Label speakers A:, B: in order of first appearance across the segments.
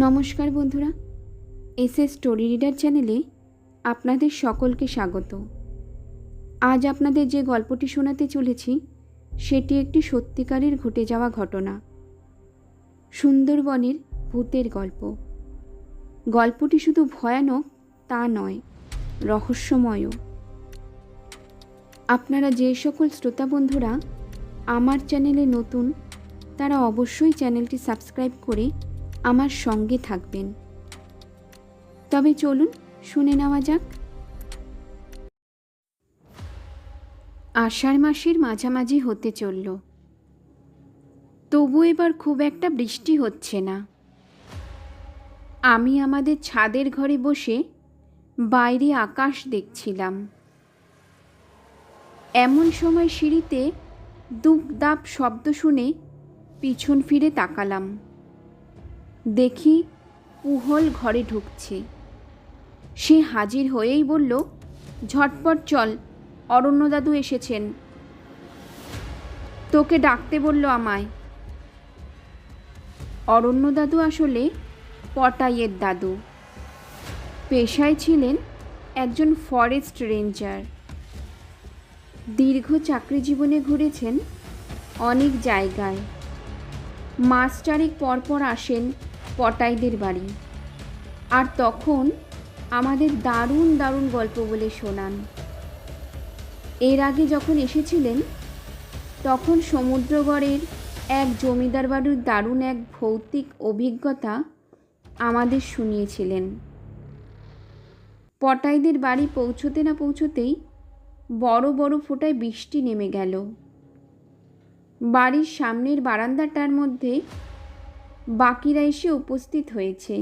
A: নমস্কার বন্ধুরা, SS story reader চ্যানেলে আপনাদের সকলকে স্বাগত। আজ আপনাদের যে গল্পটি শোনাতে চলেছি সেটি একটি সত্যিকারের ঘটে যাওয়া ঘটনা, সুন্দরবনের ভূতের গল্প। গল্পটি শুধু ভয়ানক তা নয়, রহস্যময়ও। আপনারা যে সকল শ্রোতা বন্ধুরা আমার চ্যানেলে নতুন, তারা অবশ্যই চ্যানেলটি সাবস্ক্রাইব করে আমার সঙ্গে থাকবেন। তবে চলুন শুনে নেওয়া যাক। আষাঢ় মাসের মাঝামাঝি হতে চলল, তবু এবার খুব একটা বৃষ্টি হচ্ছে না। আমি আমাদের ছাদের ঘরে বসে বাইরে আকাশ দেখছিলাম। এমন সময় সিঁড়িতে দুপ দাপ শব্দ শুনে পিছন ফিরে তাকালাম। দেখি পুহল ঘরে ঢুকছে। সে হাজির হয়েই বলল, ঝটপট চল, অরণ্য দাদু এসেছেন, তোকে ডাকতে বলল আমায়। অরণ্য দাদু আসলে পটাইয়ের দাদু। পেশায় ছিলেন একজন ফরেস্ট রেঞ্জার। দীর্ঘ চাকরি জীবনে ঘুরেছেন অনেক জায়গায়। মাস চারেক পরপর আসেন পটাইদের বাড়ি, আর তখন আমাদের দারুণ দারুণ গল্প বলে শোনান। এর আগে যখন এসেছিলেন তখন সমুদ্রগড়ের এক জমিদার বাড়ির দারুণ এক ভৌতিক অভিজ্ঞতা আমাদের শুনিয়েছিলেন। পটাইদের বাড়ি পৌঁছতে না পৌঁছতেই বড় বড় ফোঁটায় বৃষ্টি নেমে গেল। বাড়ির সামনের বারান্দাটার মধ্যে বাকিরা এসে উপস্থিত হয়েছে।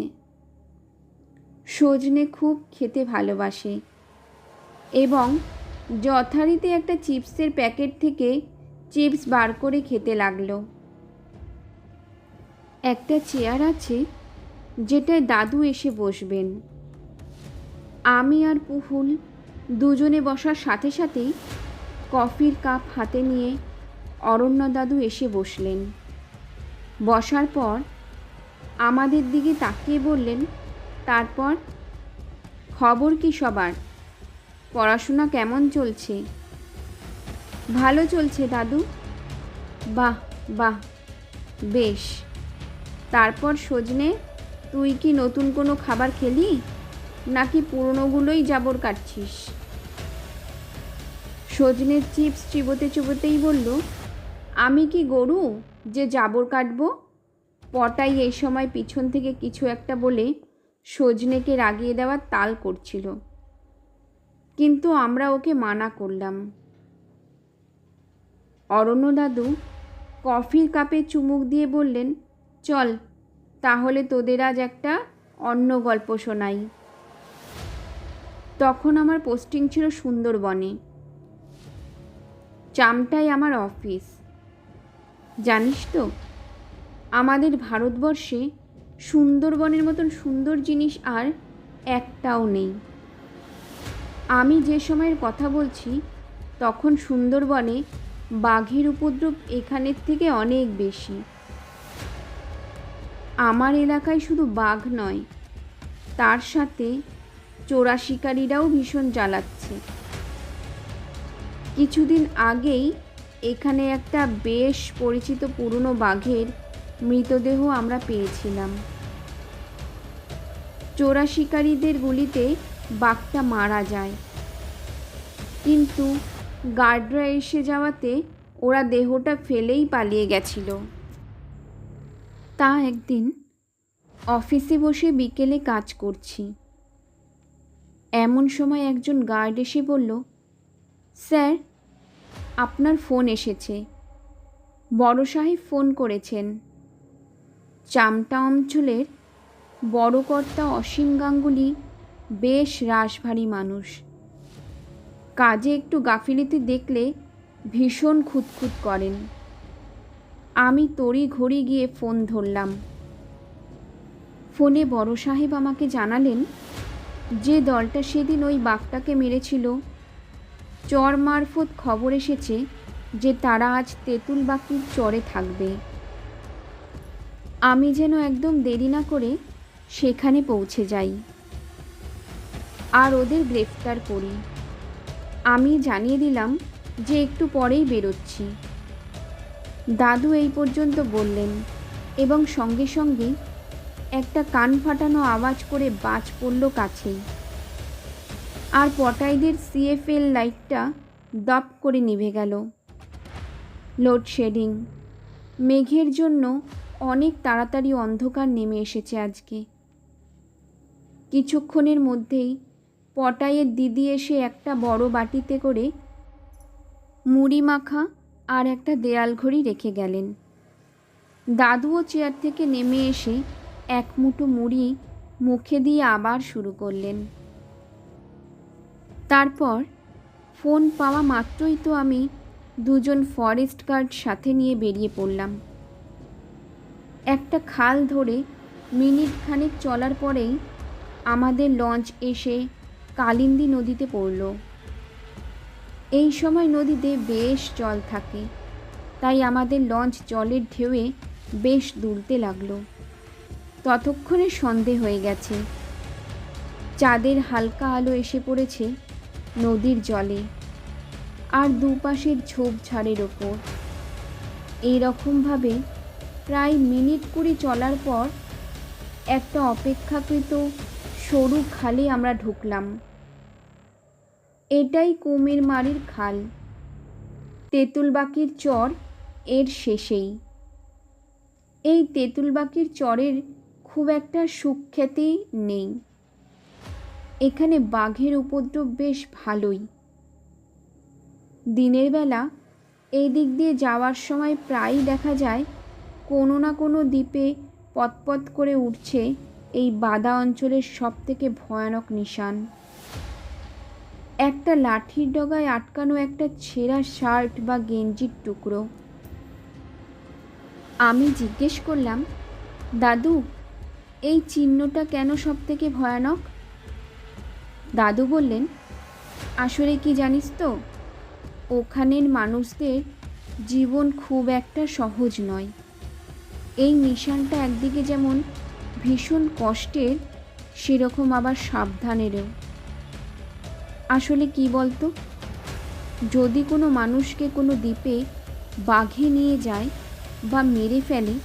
A: সজনে খুব খেতে ভালোবাসে এবং যথারীতি একটা চিপসের প্যাকেট থেকে চিপস বার করে খেতে লাগলো। একটা চেয়ার আছে যেটায় দাদু এসে বসবেন। আমি আর পুহুল দুজনে বসার সাথে সাথেই কফির কাপ হাতে নিয়ে অরণ্য দাদু এসে বসলেন। বসার পর আমাদের দিকে তাকিয়ে বললেন, তারপর খবর কি সবার? পড়াশোনা কেমন চলছে? ভালো চলছে দাদু। বাহ বাহ, বেশ। তারপর সজনে, তুই কি নতুন কোনো খাবার খেলি নাকি পুরনোগুলোই জাবর কাটছিস? সজনের চিপস চিবোতে চিবোতেই বলল, আমি কি গরু যে জাবর কাটবো? পটাই এই সময় পিছন থেকে কিছু একটা বলে সজনেকে রাগিয়ে দেওয়ার তাল করছিল, কিন্তু আমরা ওকে মানা করলাম। অরণ্য দাদু কফির কাপে চুমুক দিয়ে বললেন, চল তাহলে তোদের আজ একটা অন্য গল্প শোনাই। তখন আমার পোস্টিং ছিল সুন্দরবনে। চামটাই আমার অফিস। জানিস তো, আমাদের ভারতবর্ষে সুন্দরবনের মতন সুন্দর জিনিস আর একটাও নেই। আমি যে সময়ের কথা বলছি তখন সুন্দরবনে বাঘের উপদ্রব এখানের থেকে অনেক বেশি। আমার এলাকায় শুধু বাঘ নয়, তার সাথে চোরা শিকারীরাও ভীষণ জ্বালাচ্ছে। কিছুদিন আগেই এখানে একটা বেশ পরিচিত পুরনো বাঘের মৃতদেহ আমরা পেয়েছিলাম। চোরা শিকারীদের গুলিতে বাঘটা মারা যায়, কিন্তু গার্ডরা এসে যাওয়াতে ওরা দেহটা ফেলেই পালিয়ে গেছিল। তা একদিন অফিসে বসে বিকেলে কাজ করছি, এমন সময় একজন গার্ড এসে বলল, স্যার আপনার ফোন এসেছে, বড় সাহেব ফোন করেছেন। চামটা অঞ্চলের বড় কর্তা অসীম গাঙ্গুলি বেশ রাশভারী মানুষ। কাজে একটু গাফিলতি দেখলে ভীষণ খুঁতখুত করেন। আমি তড়ি ঘড়ি গিয়ে ফোন ধরলাম। ফোনে বড় সাহেব আমাকে জানালেন যে দলটা সেদিন ওই বাঘটাকে মেরেছিল, চর মারফত খবর এসেছে যে তারা আজ তেঁতুলবাকির চরে থাকবে। আমি যেন একদম দেরি না করে সেখানে পৌঁছে যাই আর ওদের গ্রেফতার করি। আমি জানিয়ে দিলাম যে একটু পরেই বেরোচ্ছি। দাদু এই পর্যন্ত বললেন এবং সঙ্গে সঙ্গে একটা কান ফাটানো আওয়াজ করে বাজ পড়ল কাছেই, আর পটাইদের সিএফএল লাইটটা দপ করে নিভে গেল। লোডশেডিং। মেঘের জন্য অনেক তাড়াতাড়ি অন্ধকার নেমে এসেছে আজকে। কিছুক্ষণের মধ্যেই পটাইয়ের দিদি এসে একটা বড় বাটিতে করে মুড়ি মাখা আর একটা দেয়াল ঘড়ি রেখে গেলেন। দাদুও চেয়ার থেকে নেমে এসে এক মুঠো মুড়ি মুখে দিয়ে আবার শুরু করলেন। তারপর ফোন পাওয়া মাত্রই তো আমি দুজন ফরেস্ট গার্ড সাথে নিয়ে বেরিয়ে পড়লাম। একটা খাল ধরে মিনিট খানেক চলার পরেই আমাদের লঞ্চ এসে কালিন্দী নদীতে পড়ল। এই সময় নদীতে বেশ জল থাকে, তাই আমাদের লঞ্চ জলের ঢেউয়ে বেশ দুলতে লাগলো। ততক্ষণে সন্ধে হয়ে গেছে। চাঁদের হালকা আলো এসে পড়েছে নদীর জলে আর দুপাশের ঝোপঝাড়ের ওপর। এইরকমভাবে প্রায় মিনিট 20 চলার পর একটা অপেক্ষাকৃত সরু খালে আমরা ঢুকলাম। এটাই কুমিরমারির খাল। তেঁতুলবাকির চর এর শেষেই। এই তেঁতুলবাকির চরের খুব একটা সুখ্যাতি নেই। এখানে বাঘের উপদ্রব বেশ ভালোই। দিনের বেলা এই দিক দিয়ে যাওয়ার সময় প্রায়ই দেখা যায় কোনো না কোনো দ্বীপে পতপত করে উঠছে এই বাদা অঞ্চলের সবথেকে ভয়ানক নিশান। একটা লাঠির ডগায় আটকানো একটা ছেঁড়া শার্ট বা গেঞ্জির টুকরো। আমি জিজ্ঞেস করলাম, দাদু, এই চিহ্নটা কেন সবথেকে ভয়ানক? দাদু বললেন, আসলে কি জানিস তো, ওখানের মানুষদের জীবন খুব একটা সহজ নয়। এই নিশানটা একদিকে যেমন ভীষণ কষ্টের, সেরকম আবার সাবধানেরও। আসলে কি বলতো, যদি কোনো মানুষকে কোনো দ্বীপে বাঘে নিয়ে যায় বা মেরে ফেলে,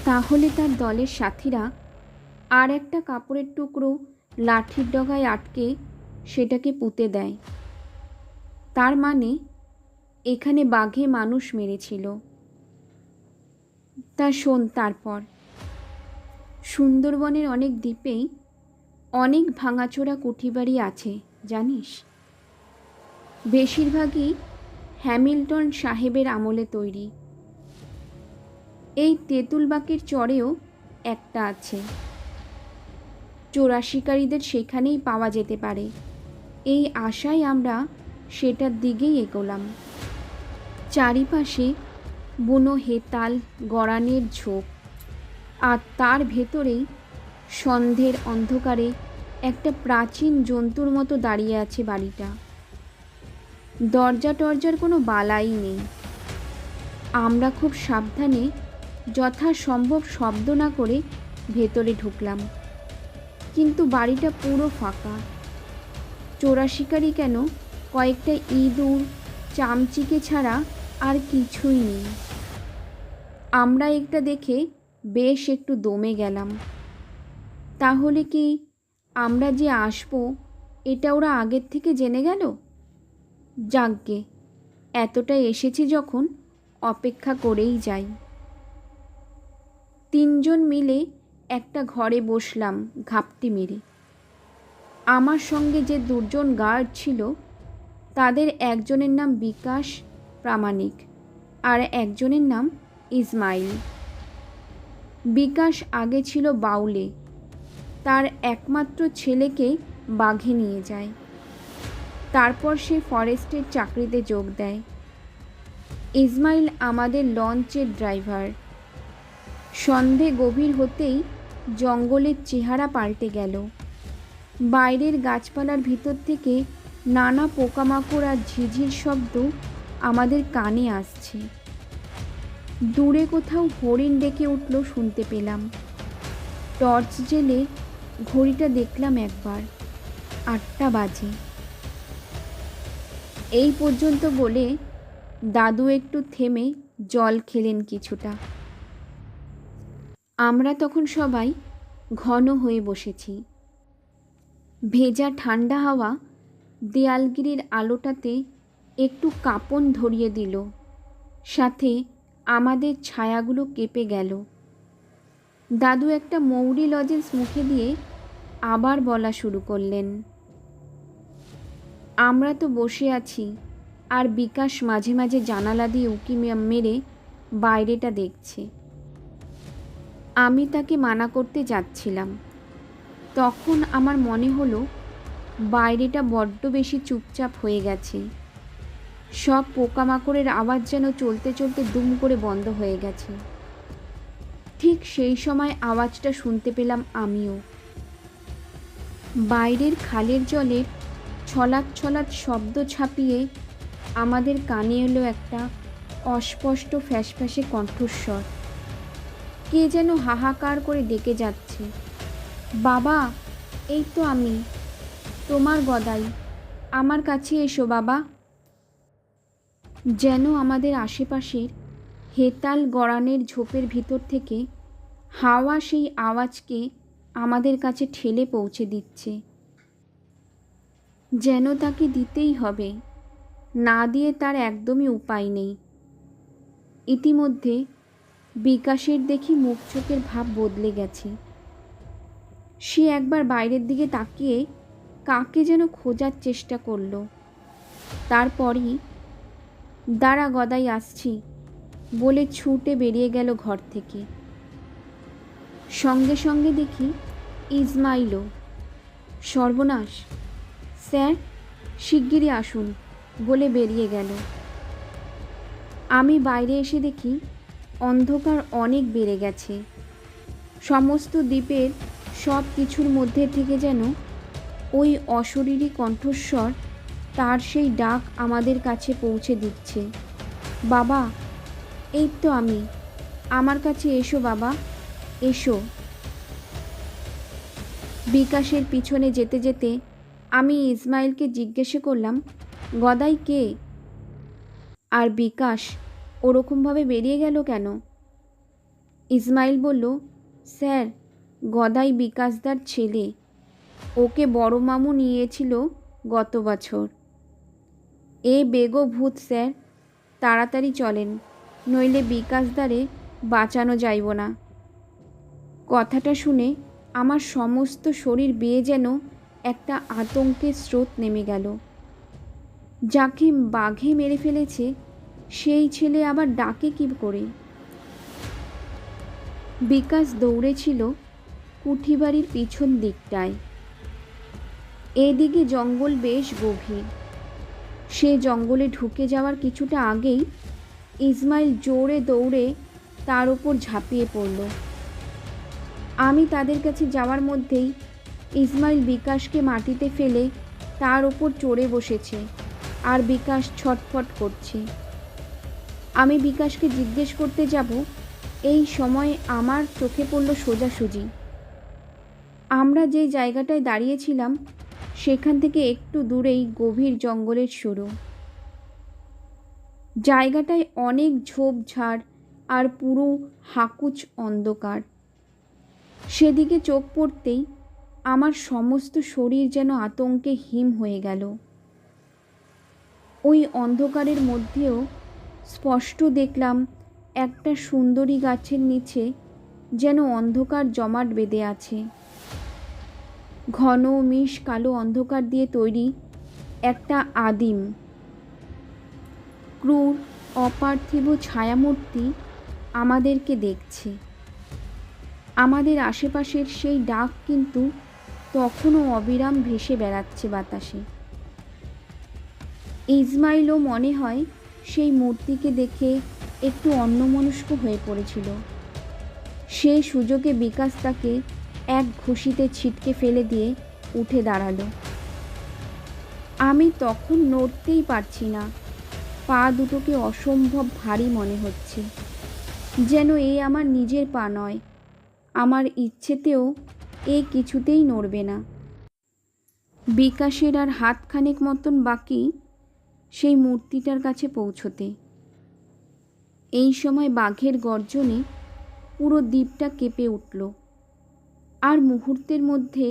A: তাহলে তার দলের সাথীরা আর একটা কাপড়ের টুকরো লাঠির ডগায় আটকে সেটাকে পুঁতে দেয়। তার মানে এখানে বাঘে মানুষ মেরেছিল। তা শোন, তারপর সুন্দরবনের অনেক দ্বীপেই অনেক ভাঙাচোরা কুঠিবাড়ি আছে জানিস। বেশিরভাগই হ্যামিল্টন সাহেবের আমলে তৈরি। এই তেঁতুলবাকির চরেও একটা আছে। চোরা শিকারীদের সেখানেই পাওয়া যেতে পারে, এই আশায় আমরা সেটার দিকেই এগোলাম। চারিপাশে বুনো হেতাল গড়ানের ঝোপ, আর তার ভেতরেই সন্ধ্যের অন্ধকারে একটা প্রাচীন জন্তুর মতো দাঁড়িয়ে আছে বাড়িটা। দরজা টরজার কোনো বালাই নেই। আমরা খুব সাবধানে যথাসম্ভব শব্দ না করে ভেতরে ঢুকলাম, কিন্তু বাড়িটা পুরো ফাঁকা। চোরা শিকারি কেন, কয়েকটা ইঁদুর চামচিকে ছাড়া আর কিছুই নেই। আমরা একটা দেখে বেশ একটু দমে গেলাম। তাহলে কি আমরা যে আসবো এটা ওরা আগের থেকে জেনে গেল? যাকগে, এতটা এসেছি যখন, অপেক্ষা করেই যাই। 3 জন মিলে একটা ঘরে বসলাম ঘাপটি মেরে। আমার সঙ্গে যে 2 জন গার্ড ছিল, তাদের একজনের নাম বিকাশ প্রামাণিক আর একজনের নাম ইসমাইল। বিকাশ আগে ছিল বাউলে, তার একমাত্র ছেলেকে বাঘে নিয়ে যায়। তারপর সে ফরেস্টের চাকরিতে যোগ দেয়। ইসমাইল আমাদের লঞ্চের ড্রাইভার। সন্ধে গভীর হতেই জঙ্গলের চেহারা পাল্টে গেল। বাইরের গাছপালার ভিতর থেকে নানা পোকামাকড় আর ঝিঝির শব্দ আমাদের কানে আসছে। দূরে কোথাও হরিণ ডেকে উঠল শুনতে পেলাম। টর্চ জেলে ঘড়িটা দেখলাম একবার, 8টা বাজে। এই পর্যন্ত বলে দাদু একটু থেমে জল খেলেন কিছুটা। আমরা তখন সবাই ঘন হয়ে বসেছি। ভেজা ঠান্ডা হাওয়া দেয়ালগিরির আলোটাতে একটু কাঁপন ধরিয়ে দিল, সাথে আমাদের ছায়াগুলো কেঁপে গেল। দাদু একটা মৌরি লজেন্স মুখে দিয়ে আবার বলা শুরু করলেন, আমরা তো বসে আছি আর বিকাশ মাঝে মাঝে জানালা দিয়ে উঁকি মেরে বাইরেটা দেখছে। আমি তাকে মানা করতে যাচ্ছিলাম, তখন আমার মনে হলো বাইরেটা বড্ড বেশি চুপচাপ হয়ে গেছে। সব পোকামাকড়ের আওয়াজ যেন চলতে চলতে দুম করে বন্ধ হয়ে গেছে। ঠিক সেই সময় আওয়াজটা শুনতে পেলাম আমিও। বাইরের খালের জলের ছলাৎ ছলাৎ শব্দ ছাপিয়ে আমাদের কানে এলো একটা অস্পষ্ট ফ্যাসফ্যাসে কণ্ঠস্বর। কে যেন হাহাকার করে ডেকে যাচ্ছে, বাবা, এই তো আমি, তোমার গদাই, আমার কাছে এসো বাবা। যেন আমাদের আশেপাশের হেতাল গড়ানের ঝোপের ভিতর থেকে হাওয়া সেই আওয়াজকে আমাদের কাছে ঠেলে পৌঁছে দিচ্ছে। যেন তাকে দিতেই হবে, না দিয়ে তার একদমই উপায় নেই। ইতিমধ্যে বিকাশের দেখি মুখ চোখের ভাব বদলে গেছে। সে একবার বাইরের দিকে তাকিয়ে কাকে যেন খোঁজার চেষ্টা করল। তারপরই দাঁড়া গদাই, আসছি বলে ছুটে বেরিয়ে গেল ঘর থেকে। সঙ্গে সঙ্গে দেখি ইসমাইলও। সর্বনাশ, স্যার শিগগিরই আসুন বলে বেরিয়ে গেল। আমি বাইরে এসে দেখি অন্ধকার অনেক বেড়ে গেছে। সমস্ত দ্বীপের সব কিছুর মধ্যে থেকে যেন ওই অশরীরী কণ্ঠস্বর তার সেই ডাক আমাদের কাছে পৌঁছে দিচ্ছে, বাবা, এই তো আমি, আমার কাছে এসো বাবা, এসো। বিকাশের পিছনে যেতে যেতে আমি ইসমাইলকে জিজ্ঞাসা করলাম, গদাই কে? আর বিকাশ ওরকমভাবে বেরিয়ে গেল কেন? ইসমাইল বলল, স্যার, গদাই বিকাশদার ছেলে, ওকে বড় মামু নিয়েছিল গত বছর। এ বেগো ভূত স্যার, তাড়াতাড়ি চলেন, নইলে বিকাশদারে বাঁচানো যাইব না। কথাটা শুনে আমার সমস্ত শরীর বেয়ে যেন একটা আতঙ্কের স্রোত নেমে গেল। যাকে বাঘে মেরে ফেলেছে সেই ছেলে আবার ডাকে কী করে? বিকাশ দৌড়েছিল কুঠিবাড়ির পিছন দিকটায়। এদিকে জঙ্গল বেশ গভীর। সে জঙ্গলে ঢুকে যাওয়ার কিছুটা আগেই ইসমাইল জোরে দৌড়ে তার ওপর ঝাঁপিয়ে পড়ল। আমি তাদের কাছে যাওয়ার মধ্যেই ইসমাইল বিকাশকে মাটিতে ফেলে তার ওপর চড়ে বসেছে, আর বিকাশ ছটফট করছে। আমি বিকাশকে জিজ্ঞেস করতে যাব, এই সময় আমার চোখে পড়ল সোজাসুজি আমরা যেই জায়গাটায় দাঁড়িয়েছিলাম সেখান থেকে একটু দূরেই গভীর জঙ্গলের শুরু। জায়গাটায় অনেক ঝোপঝাড় আর পুরো হাকুচ অন্ধকার। সেদিকে চোখ পড়তেই আমার সমস্ত শরীর যেন আতঙ্কে হিম হয়ে গেল। ওই অন্ধকারের মধ্যেও স্পষ্ট দেখলাম একটা সুন্দরী গাছের নিচে যেন অন্ধকার জমাট বেঁধে আছে। ঘন মিশ কালো অন্ধকার দিয়ে তৈরি একটা আদিম ক্রূর অপার্থিব ছায়ামূর্তি আমাদেরকে দেখছে। আমাদের আশেপাশের সেই ডাক কিন্তু তখনও অবিরাম ভেসে বেড়াচ্ছে বাতাসে। ইসমাইলও মনে হয় সেই মূর্তিকে দেখে একটু অন্যমনস্ক হয়ে পড়েছিল। সেই সুযোগে বিকাশ তাকে এক ঘুষিতে ছিটকে ফেলে দিয়ে উঠে দাঁড়ালো। আমি তখন নড়তেই পারছি না, পা দুটোকে অসম্ভব ভারী মনে হচ্ছে, যেন এই আমার নিজের পা নয়, আমার ইচ্ছেতেও এ কিছুতেই নড়বে না। বিকাশের আর হাতখানেক মতন বাকি সেই মূর্তিটার কাছে পৌঁছতে। এই সময় বাঘের গর্জনে পুরো দ্বীপটা কেঁপে উঠল, আর মুহূর্তের মধ্যে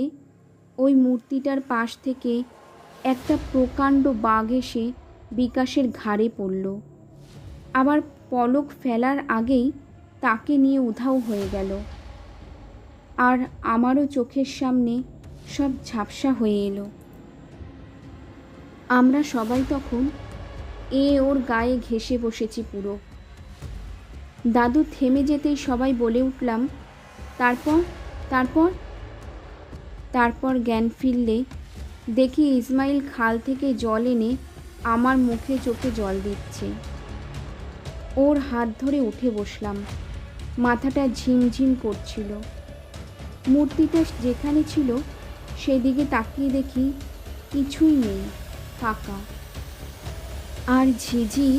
A: ওই মূর্তিটার পাশ থেকে একটা প্রকাণ্ড বাঘ এসে বিকাশের ঘাড়ে পড়ল, আবার পলক ফেলার আগেই তাকে নিয়ে উধাও হয়ে গেল। আর আমারও চোখের সামনে সব ঝাপসা হয়ে এলো। আমরা সবাই তখন ওর গায়ে ঘেঁষে বসেছি পুরো। দাদু থেমে যেতেই সবাই বলে উঠলাম, তারপর তারপর তারপর জ্ঞান ফিরলে দেখি ইসমাইল খাল থেকে জল এনে আমার মুখে চোখে জল দিচ্ছে। ওর হাত ধরে উঠে বসলাম। মাথাটা ঝিমঝিম করছিল। মূর্তিটা যেখানে ছিল সেদিকে তাকিয়ে দেখি কিছুই নেই, ফাঁকা। আর ঝিঝি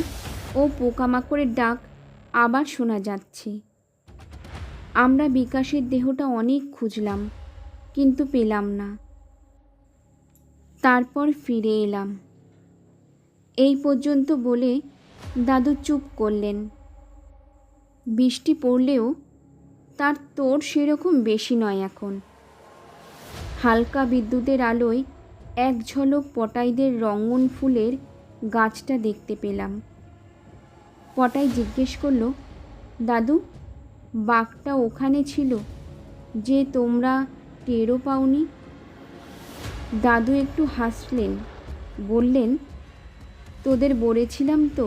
A: ও পোকামাকড়ের ডাক আবার শোনা যাচ্ছে। আমরা বিকাশের দেহটা অনেক খুঁজলাম, কিন্তু পেলাম না। তারপর ফিরে এলাম। এই পর্যন্ত বলে দাদু চুপ করলেন। বৃষ্টি পড়লেও তার তোড় সেরকম বেশি নয় এখন। হালকা বিদ্যুতের আলোয় এক ঝলক পটাইদের রঙন ফুলের গাছটা দেখতে পেলাম। পটাই জিজ্ঞেস করল, দাদু, বাঘটা ওখানে ছিল যে তোমরা টেরও পাওনি? দাদু একটু হাসলেন, বললেন, তোদের বলেছিলাম তো,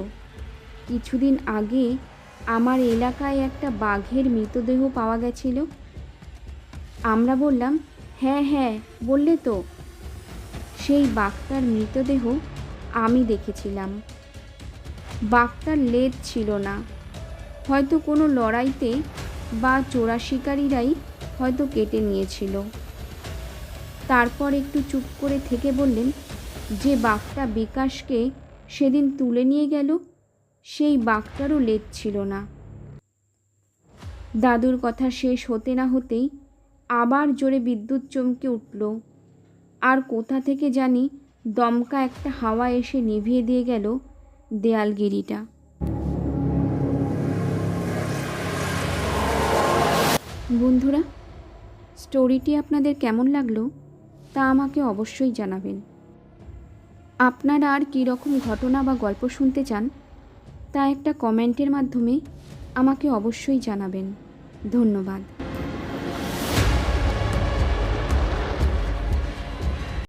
A: কিছুদিন আগে আমার এলাকায় একটা বাঘের মৃতদেহ পাওয়া গেছিল। আমরা বললাম, হ্যাঁ হ্যাঁ বললে তো। সেই বাঘটার মৃতদেহ আমি দেখেছিলাম। বাঘটার লেজ ছিল না, হয়তো কোনো লড়াইতে বা চোরা শিকারীরাই হয়তো কেটে নিয়েছিল। তারপর একটু চুপ করে থেকে বললেন, যে বাঘটা বিকাশকে সেদিন তুলে নিয়ে গেল সেই বাঘটারও লেজ ছিল না। দাদুর কথা শেষ হতে না হতেই আবার জোরে বিদ্যুৎ চমকে উঠল, আর কোথা থেকে জানি দমকা একটা হাওয়া এসে নিভিয়ে দিয়ে গেল দেয়ালগিরিটা। বন্ধুরা, স্টোরিটি আপনাদের কেমন লাগলো তা আমাকে অবশ্যই জানাবেন। আপনারা আর কী রকম ঘটনা বা গল্প শুনতে চান তা একটা কমেন্টের মাধ্যমে আমাকে অবশ্যই জানাবেন। ধন্যবাদ।